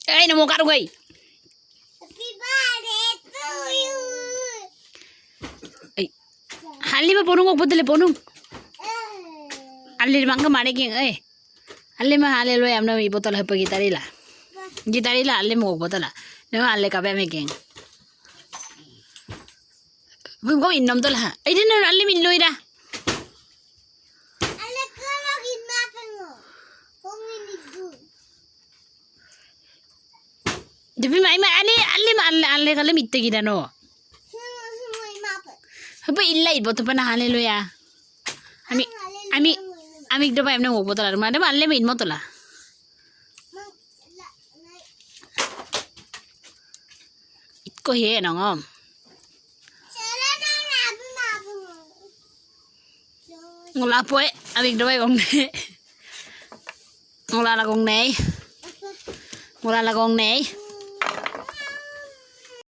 Ay, namo ka rin. Happy birthday to you. Ay, hali ba punong ko putili punong? Hali mang ka maniking ay. Hali ma hali lo yam na may botol ha paggitarila. Gitarila hali mo ko botol. Nama hali ka pa making. Kung ko inom to lah. Ay din na hali minloy da. Ala ka magin makan mo. Kung inigo. Tapi mai ali kali mitte gida no. Sumo makan. Haba illa botol pa na hali lo ya. Amig do pa emne mo botol ar ma de alle min motola. Itko he na ngom. Ngula poe amig do pa gong ne. Ngula la gong nei.